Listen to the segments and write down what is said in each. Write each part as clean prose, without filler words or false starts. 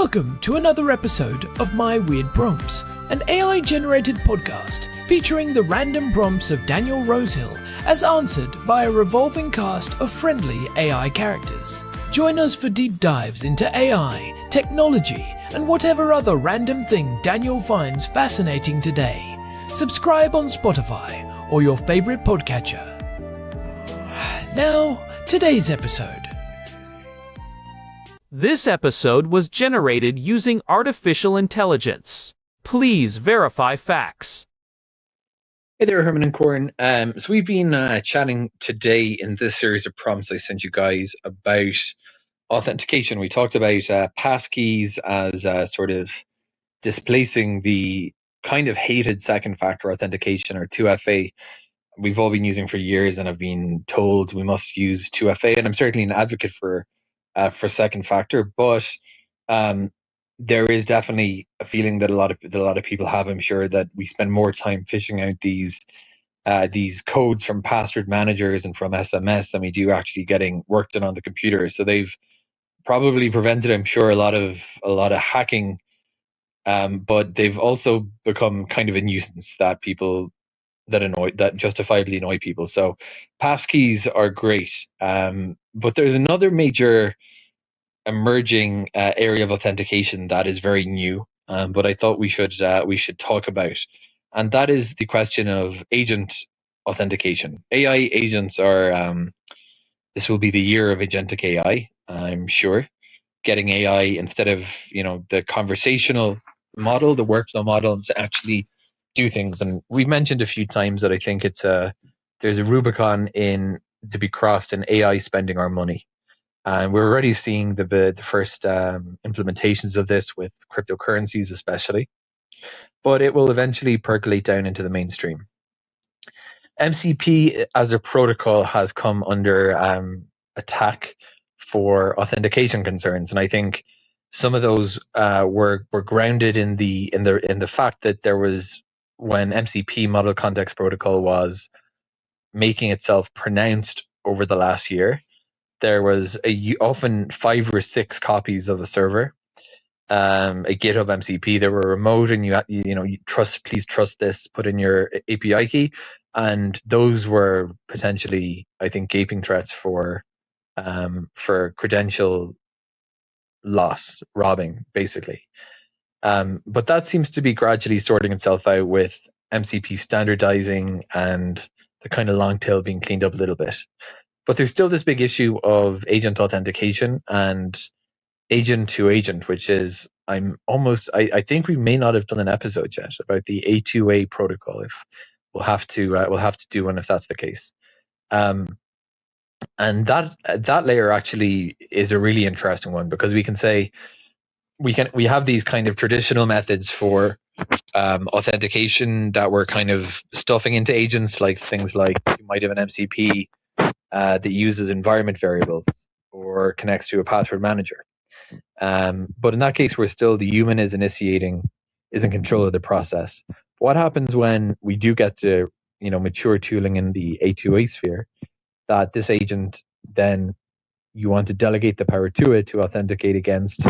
Welcome to another episode of My Weird Prompts, an AI-generated podcast featuring the random prompts of Daniel Rosehill as answered by a revolving cast of friendly AI characters. Join us for deep dives into AI, technology, and whatever other random thing Daniel finds fascinating today. Subscribe on Spotify or your favorite podcatcher. Now, today's episode. This episode was generated using artificial intelligence. Please verify facts. Hey there, Herman and Corin. So we've been chatting today in this series of prompts I sent you guys about authentication. We talked about passkeys as sort of displacing the kind of hated second factor authentication, or 2FA. We've all been using for years and have been told we must use 2FA, and I'm certainly an advocate for second factor, but there is definitely a feeling that a lot of people have, I'm sure, that we spend more time fishing out these codes from password managers and from SMS than we do actually getting work done on the computer. So they've probably prevented, I'm sure, a lot of hacking, but they've also become kind of a nuisance that justifiably annoy people. So passkeys are great, but there's another major emerging area of authentication that is very new, but I thought we should talk about, and that is the question of agent authentication. AI agents are this will be the year of agentic AI, I'm sure. Getting AI, instead of the conversational model, the workflow model, to actually do things. And we've mentioned a few times that I think there's a Rubicon to be crossed in AI spending our money. And we're already seeing the first implementations of this with cryptocurrencies especially, but it will eventually percolate down into the mainstream. MCP as a protocol has come under attack for authentication concerns, and I think some of those were grounded in the fact that there was, when MCP, Model Context Protocol, was making itself pronounced over the last year, there was often 5 or 6 copies of a server, a GitHub MCP that were remote, and you please trust this, put in your API key, and those were potentially, I think, gaping threats for credential loss, robbing, basically. But that seems to be gradually sorting itself out with MCP standardizing and the kind of long tail being cleaned up a little bit. But there's still this big issue of agent authentication and agent to agent, which is, I think we may not have done an episode yet about the A2A protocol. If we'll have to do one if that's the case. And that layer actually is a really interesting one, because we can say we have these kind of traditional methods for authentication that we're kind of stuffing into agents, like things like you might have an MCP that uses environment variables or connects to a password manager. But in that case, where still the human is in control of the process. What happens when we do get to mature tooling in the A2A sphere, that this agent, then you want to delegate the power to it to authenticate against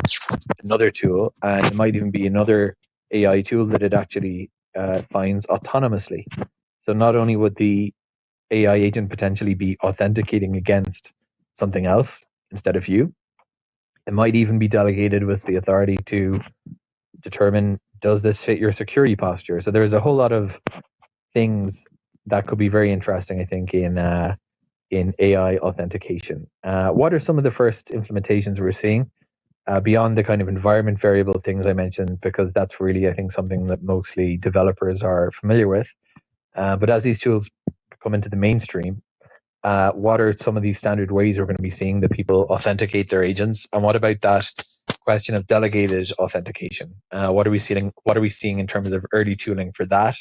another tool, and it might even be another AI tool that it actually finds autonomously. So not only would the AI agent potentially be authenticating against something else instead of you, it might even be delegated with the authority to determine, does this fit your security posture? So there's a whole lot of things that could be very interesting, I think, in AI authentication. What are some of the first implementations we're seeing beyond the kind of environment variable things I mentioned, because that's really, I think, something that mostly developers are familiar with. But as these tools come into the mainstream, what are some of these standard ways we're going to be seeing that people authenticate their agents? And what about that question of delegated authentication? What are we seeing in terms of early tooling for that,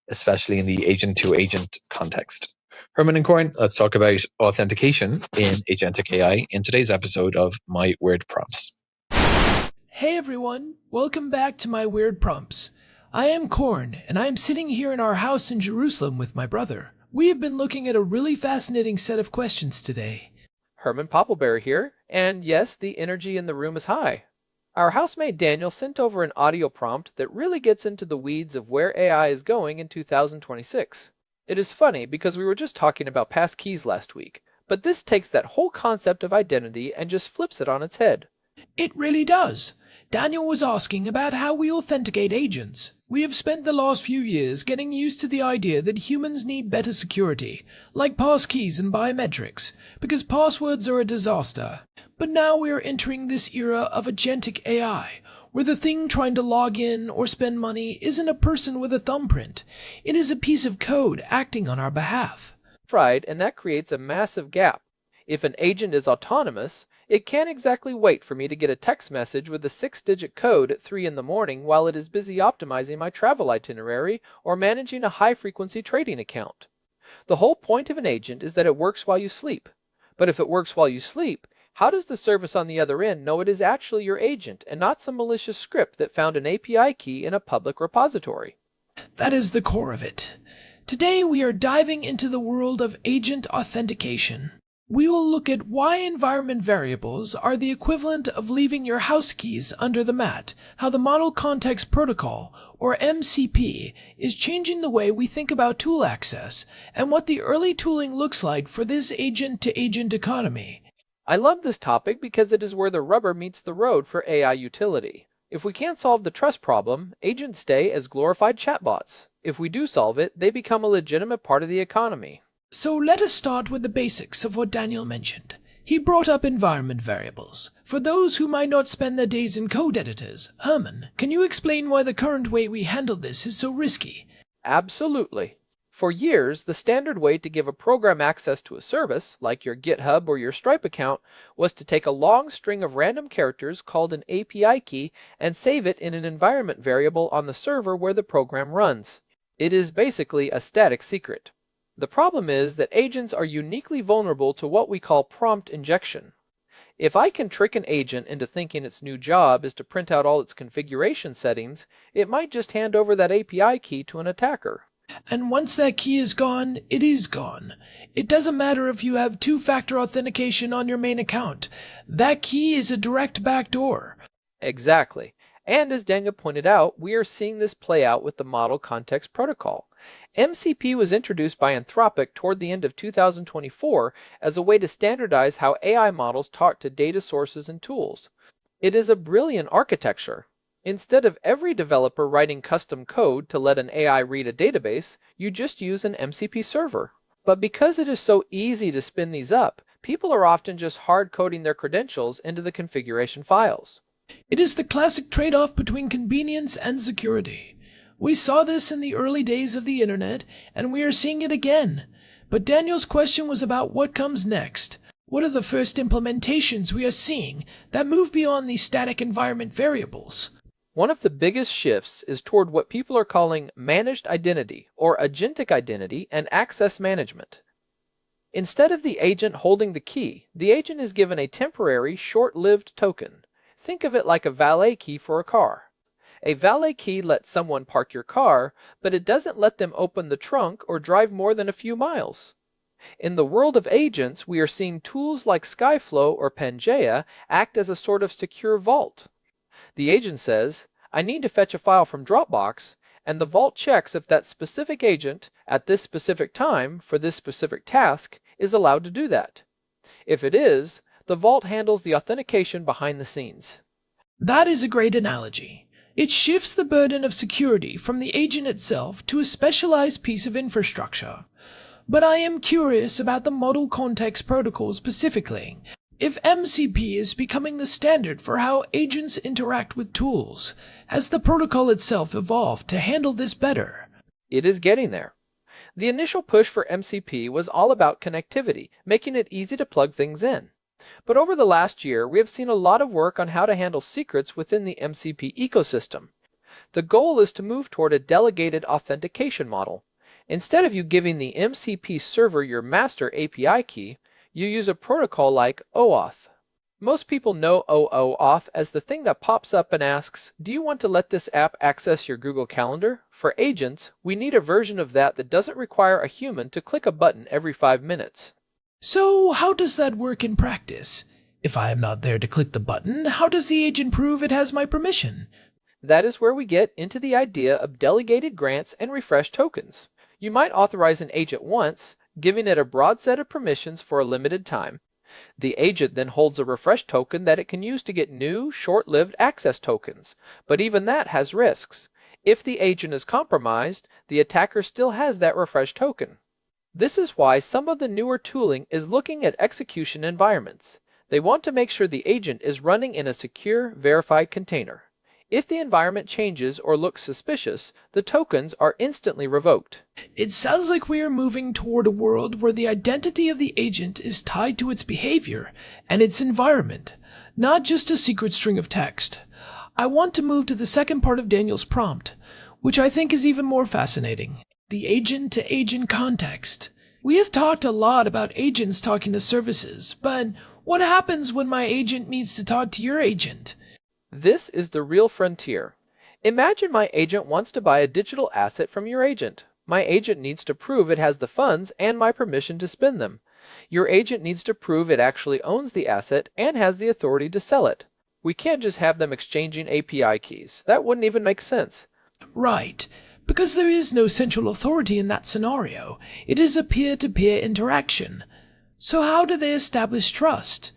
especially in the agent-to-agent context? Herman and Corin, let's talk about authentication in agentic AI in today's episode of My Weird Prompts. Hey everyone, welcome back to My Weird Prompts. I am Corin, and I am sitting here in our house in Jerusalem with my brother. We have been looking at a really fascinating set of questions today. Herman Poppleberry here, and yes, the energy in the room is high. Our housemate Daniel sent over an audio prompt that really gets into the weeds of where AI is going in 2026. It is funny because we were just talking about passkeys last week, but this takes that whole concept of identity and just flips it on its head. It really does. Daniel was asking about how we authenticate agents. We have spent the last few years getting used to the idea that humans need better security, like passkeys and biometrics, because passwords are a disaster. But now we are entering this era of agentic AI, where the thing trying to log in or spend money isn't a person with a thumbprint. It is a piece of code acting on our behalf. Right, and that creates a massive gap. If an agent is autonomous, it can't exactly wait for me to get a text message with a 6-digit code at 3 in the morning while it is busy optimizing my travel itinerary or managing a high-frequency trading account. The whole point of an agent is that it works while you sleep. But if it works while you sleep, how does the service on the other end know it is actually your agent and not some malicious script that found an API key in a public repository? That is the core of it. Today we are diving into the world of agent authentication. We will look at why environment variables are the equivalent of leaving your house keys under the mat, how the Model Context Protocol, or MCP, is changing the way we think about tool access, and what the early tooling looks like for this agent-to-agent economy. I love this topic because it is where the rubber meets the road for AI utility. If we can't solve the trust problem, agents stay as glorified chatbots. If we do solve it, they become a legitimate part of the economy. So let us start with the basics of what Daniel mentioned. He brought up environment variables. For those who might not spend their days in code editors, Herman, can you explain why the current way we handle this is so risky? Absolutely. For years, the standard way to give a program access to a service, like your GitHub or your Stripe account, was to take a long string of random characters called an API key and save it in an environment variable on the server where the program runs. It is basically a static secret. The problem is that agents are uniquely vulnerable to what we call prompt injection. If I can trick an agent into thinking its new job is to print out all its configuration settings, it might just hand over that API key to an attacker. And once that key is gone, it is gone. It doesn't matter if you have two-factor authentication on your main account. That key is a direct backdoor. Exactly. And as Daniel pointed out, we are seeing this play out with the Model Context Protocol. MCP was introduced by Anthropic toward the end of 2024 as a way to standardize how AI models talk to data sources and tools. It is a brilliant architecture. Instead of every developer writing custom code to let an AI read a database, you just use an MCP server. But because it is so easy to spin these up, people are often just hard-coding their credentials into the configuration files. It is the classic trade-off between convenience and security. We saw this in the early days of the internet, and we are seeing it again. But Daniel's question was about what comes next. What are the first implementations we are seeing that move beyond these static environment variables? One of the biggest shifts is toward what people are calling managed identity, or agentic identity, and access management. Instead of the agent holding the key, the agent is given a temporary, short-lived token. Think of it like a valet key for a car. A valet key lets someone park your car, but it doesn't let them open the trunk or drive more than a few miles. In the world of agents, we are seeing tools like Skyflow or Pangea act as a sort of secure vault. The agent says, I need to fetch a file from Dropbox, and the vault checks if that specific agent, at this specific time, for this specific task, is allowed to do that. If it is, the vault handles the authentication behind the scenes. That is a great analogy. It shifts the burden of security from the agent itself to a specialized piece of infrastructure. But I am curious about the Model Context Protocol specifically. If MCP is becoming the standard for how agents interact with tools, has the protocol itself evolved to handle this better? It is getting there. The initial push for MCP was all about connectivity, making it easy to plug things in. But over the last year, we have seen a lot of work on how to handle secrets within the MCP ecosystem. The goal is to move toward a delegated authentication model. Instead of you giving the MCP server your master API key, you use a protocol like OAuth. Most people know OAuth as the thing that pops up and asks, do you want to let this app access your Google Calendar? For agents, we need a version of that doesn't require a human to click a button every 5 minutes. So how does that work in practice? If I am not there to click the button, how does the agent prove it has my permission? That is where we get into the idea of delegated grants and refresh tokens. You might authorize an agent once, giving it a broad set of permissions for a limited time. The agent then holds a refresh token that it can use to get new, short-lived access tokens, but even that has risks. If the agent is compromised, the attacker still has that refresh token. This is why some of the newer tooling is looking at execution environments. They want to make sure the agent is running in a secure, verified container. If the environment changes or looks suspicious, the tokens are instantly revoked. It sounds like we are moving toward a world where the identity of the agent is tied to its behavior and its environment, not just a secret string of text. I want to move to the second part of Daniel's prompt, which I think is even more fascinating: the agent-to-agent context. We have talked a lot about agents talking to services, but what happens when my agent needs to talk to your agent? This is the real frontier. Imagine my agent wants to buy a digital asset from your agent. My agent needs to prove it has the funds and my permission to spend them. Your agent needs to prove it actually owns the asset and has the authority to sell it. We can't just have them exchanging API keys. That wouldn't even make sense. Right, because there is no central authority in that scenario. It is a peer-to-peer interaction. So how do they establish trust?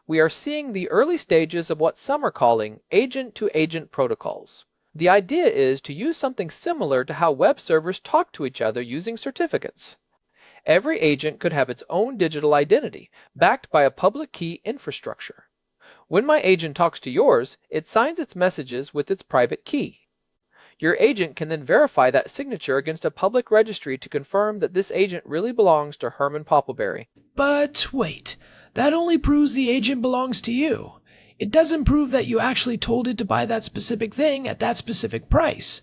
We are seeing the early stages of what some are calling agent-to-agent protocols. The idea is to use something similar to how web servers talk to each other using certificates. Every agent could have its own digital identity, backed by a public key infrastructure. When my agent talks to yours, it signs its messages with its private key. Your agent can then verify that signature against a public registry to confirm that this agent really belongs to Herman Poppleberry. But wait, that only proves the agent belongs to you. It doesn't prove that you actually told it to buy that specific thing at that specific price.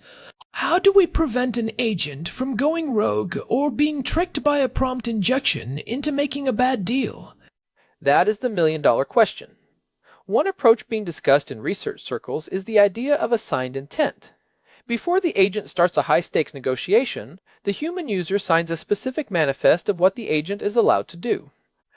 How do we prevent an agent from going rogue or being tricked by a prompt injection into making a bad deal? That is the million-dollar question. One approach being discussed in research circles is the idea of a signed intent. Before the agent starts a high-stakes negotiation, the human user signs a specific manifest of what the agent is allowed to do.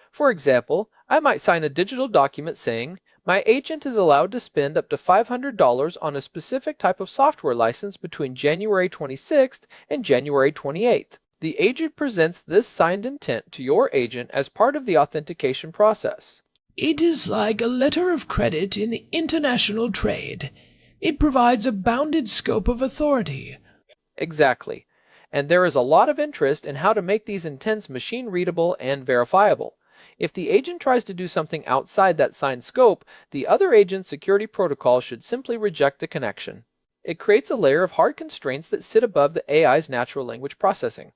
For example, I might sign a digital document saying, my agent is allowed to spend up to $500 on a specific type of software license between January 26th and January 28th. The agent presents this signed intent to your agent as part of the authentication process. It is like a letter of credit in international trade. It provides a bounded scope of authority. Exactly. And there is a lot of interest in how to make these intents machine-readable and verifiable. If the agent tries to do something outside that signed scope, the other agent's security protocol should simply reject the connection. It creates a layer of hard constraints that sit above the AI's natural language processing.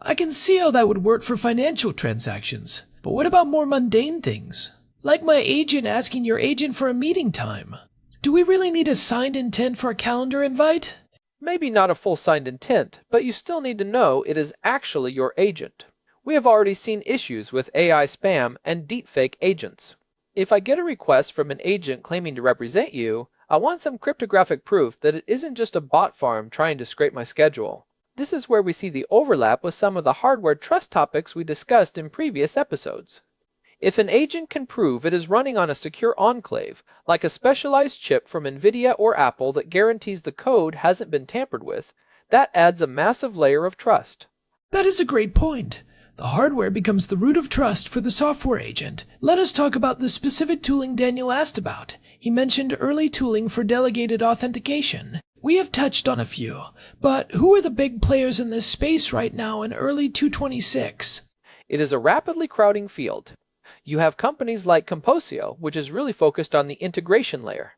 I can see how that would work for financial transactions, but what about more mundane things? Like my agent asking your agent for a meeting time. Do we really need a signed intent for a calendar invite? Maybe not a full signed intent, but you still need to know it is actually your agent. We have already seen issues with AI spam and deepfake agents. If I get a request from an agent claiming to represent you, I want some cryptographic proof that it isn't just a bot farm trying to scrape my schedule. This is where we see the overlap with some of the hardware trust topics we discussed in previous episodes. If an agent can prove it is running on a secure enclave, like a specialized chip from NVIDIA or Apple that guarantees the code hasn't been tampered with, that adds a massive layer of trust. That is a great point. The hardware becomes the root of trust for the software agent. Let us talk about the specific tooling Daniel asked about. He mentioned early tooling for delegated authentication. We have touched on a few, but who are the big players in this space right now in early 226? It is a rapidly crowding field. You have companies like Composio, which is really focused on the integration layer.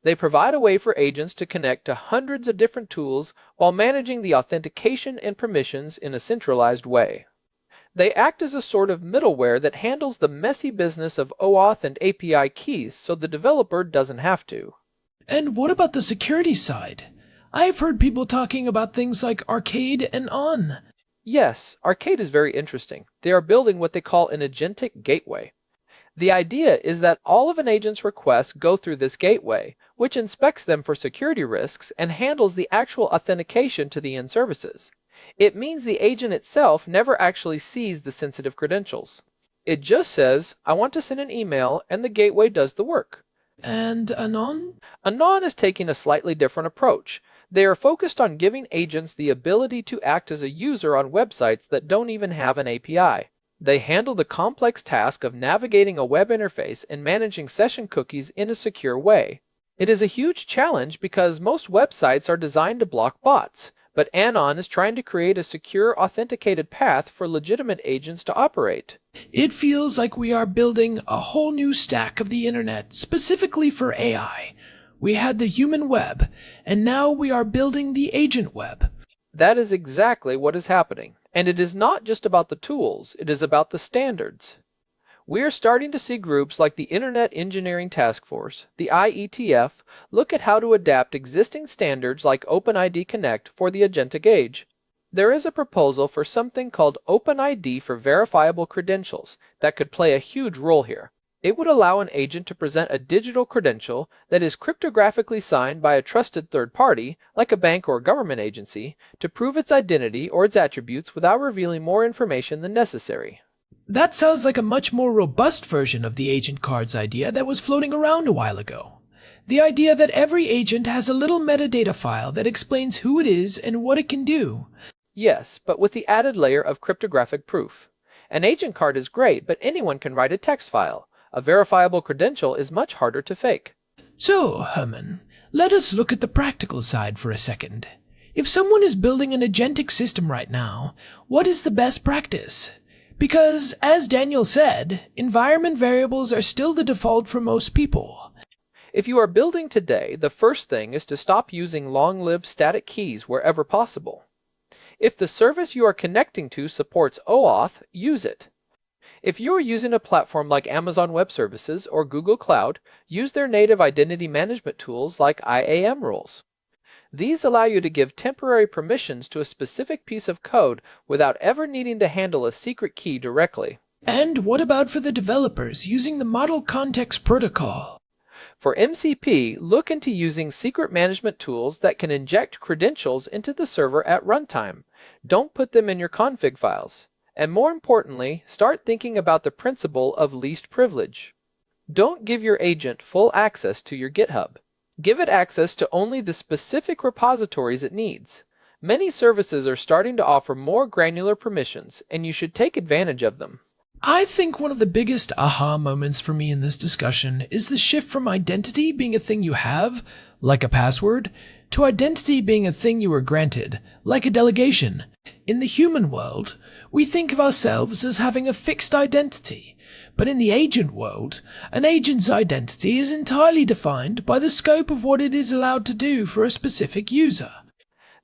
They provide a way for agents to connect to hundreds of different tools while managing the authentication and permissions in a centralized way. They act as a sort of middleware that handles the messy business of OAuth and API keys so the developer doesn't have to. And what about the security side? I have heard people talking about things like Arcade and On. Yes, Arcade is very interesting. They are building what they call an agentic gateway. The idea is that all of an agent's requests go through this gateway, which inspects them for security risks and handles the actual authentication to the end services. It means the agent itself never actually sees the sensitive credentials. It just says, I want to send an email, and the gateway does the work. And Anon? Anon is taking a slightly different approach. They are focused on giving agents the ability to act as a user on websites that don't even have an API. They handle the complex task of navigating a web interface and managing session cookies in a secure way. It is a huge challenge because most websites are designed to block bots, but Anon is trying to create a secure, authenticated path for legitimate agents to operate. It feels like we are building a whole new stack of the internet specifically for AI. We had the human web, and now we are building the agent web. That is exactly what is happening. And it is not just about the tools, it is about the standards. We are starting to see groups like the Internet Engineering Task Force, the IETF, look at how to adapt existing standards like OpenID Connect for the agentic age. There is a proposal for something called OpenID for verifiable credentials that could play a huge role here. It would allow an agent to present a digital credential that is cryptographically signed by a trusted third party, like a bank or a government agency, to prove its identity or its attributes without revealing more information than necessary. That sounds like a much more robust version of the agent cards idea that was floating around a while ago. The idea that every agent has a little metadata file that explains who it is and what it can do. Yes, but with the added layer of cryptographic proof. An agent card is great, but anyone can write a text file. A verifiable credential is much harder to fake. So, Herman, let us look at the practical side for a second. If someone is building an agentic system right now, what is the best practice? Because, as Daniel said, environment variables are still the default for most people. If you are building today, the first thing is to stop using long-lived static keys wherever possible. If the service you are connecting to supports OAuth, use it. If you are using a platform like Amazon Web Services or Google Cloud, use their native identity management tools like IAM rules. These allow you to give temporary permissions to a specific piece of code without ever needing to handle a secret key directly. And what about for the developers using the Model Context Protocol? For MCP, look into using secret management tools that can inject credentials into the server at runtime. Don't put them in your config files. And more importantly, start thinking about the principle of least privilege. Don't give your agent full access to your GitHub. Give it access to only the specific repositories it needs. Many services are starting to offer more granular permissions, and you should take advantage of them. I think one of the biggest aha moments for me in this discussion is the shift from identity being a thing you have, like a password, to identity being a thing you are granted, like a delegation. In the human world, we think of ourselves as having a fixed identity, but in the agent world, an agent's identity is entirely defined by the scope of what it is allowed to do for a specific user.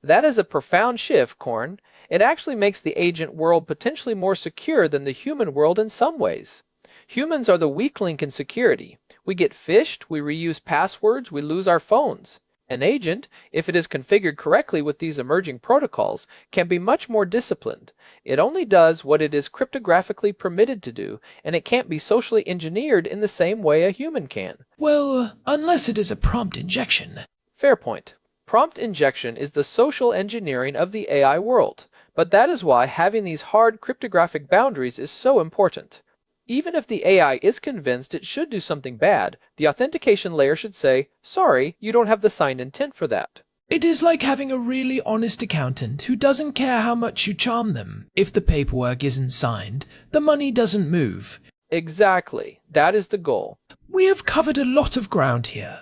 That is a profound shift, Korn. It actually makes the agent world potentially more secure than the human world in some ways. Humans are the weak link in security. We get phished, we reuse passwords, we lose our phones. An agent, if it is configured correctly with these emerging protocols, can be much more disciplined. It only does what it is cryptographically permitted to do, and it can't be socially engineered in the same way a human can. Well, unless it is a prompt injection. Fair point. Prompt injection is the social engineering of the AI world, but that is why having these hard cryptographic boundaries is so important. Even if the AI is convinced it should do something bad, the authentication layer should say, sorry, you don't have the signed intent for that. It is like having a really honest accountant who doesn't care how much you charm them. If the paperwork isn't signed, the money doesn't move. Exactly. That is the goal. We have covered a lot of ground here.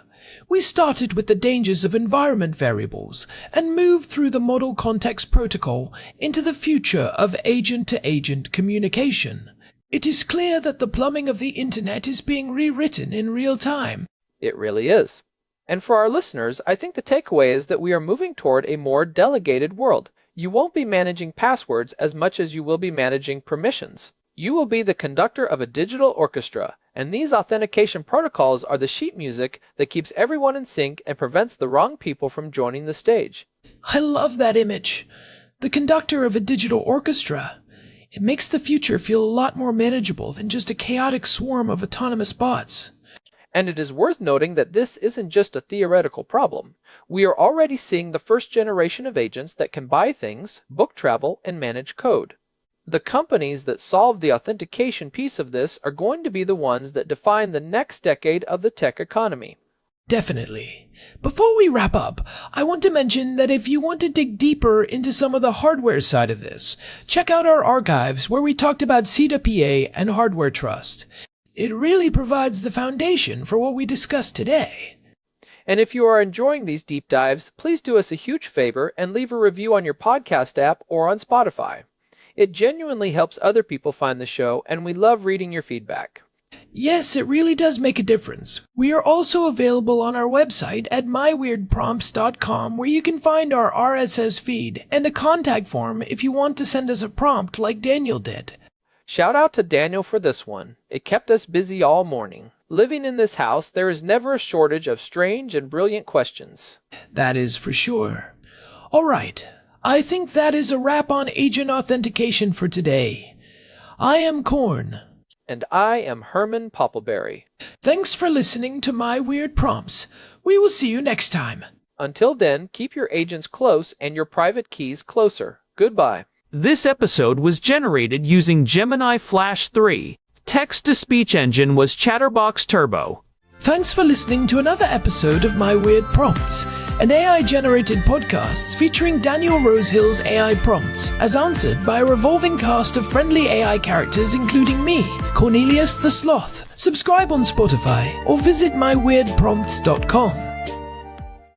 We started with the dangers of environment variables and moved through the Model Context Protocol into the future of agent-to-agent communication. It is clear that the plumbing of the internet is being rewritten in real time. It really is. And for our listeners, I think the takeaway is that we are moving toward a more delegated world. You won't be managing passwords as much as you will be managing permissions. You will be the conductor of a digital orchestra, and these authentication protocols are the sheet music that keeps everyone in sync and prevents the wrong people from joining the stage. I love that image. The conductor of a digital orchestra. It makes the future feel a lot more manageable than just a chaotic swarm of autonomous bots. And it is worth noting that this isn't just a theoretical problem. We are already seeing the first generation of agents that can buy things, book travel, and manage code. The companies that solve the authentication piece of this are going to be the ones that define the next decade of the tech economy. Definitely. Before we wrap up, I want to mention that if you want to dig deeper into some of the hardware side of this, check out our archives where we talked about C2PA and hardware trust. It really provides the foundation for what we discussed today. And if you are enjoying these deep dives, please do us a huge favor and leave a review on your podcast app or on Spotify. It genuinely helps other people find the show, and we love reading your feedback. Yes, it really does make a difference. We are also available on our website at myweirdprompts.com, where you can find our RSS feed and a contact form if you want to send us a prompt like Daniel did. Shout out to Daniel for this one. It kept us busy all morning. Living in this house, there is never a shortage of strange and brilliant questions. That is for sure. All right, I think that is a wrap on agent authentication for today. I am Korn. And I am Herman Poppleberry. Thanks for listening to My Weird Prompts. We will see you next time. Until then, keep your agents close and your private keys closer. Goodbye. This episode was generated using Gemini Flash 3. Text-to-speech engine was Chatterbox Turbo. Thanks for listening to another episode of My Weird Prompts, an AI-generated podcast featuring Daniel Rosehill's AI prompts, as answered by a revolving cast of friendly AI characters including me, Cornelius the Sloth. Subscribe on Spotify or visit myweirdprompts.com.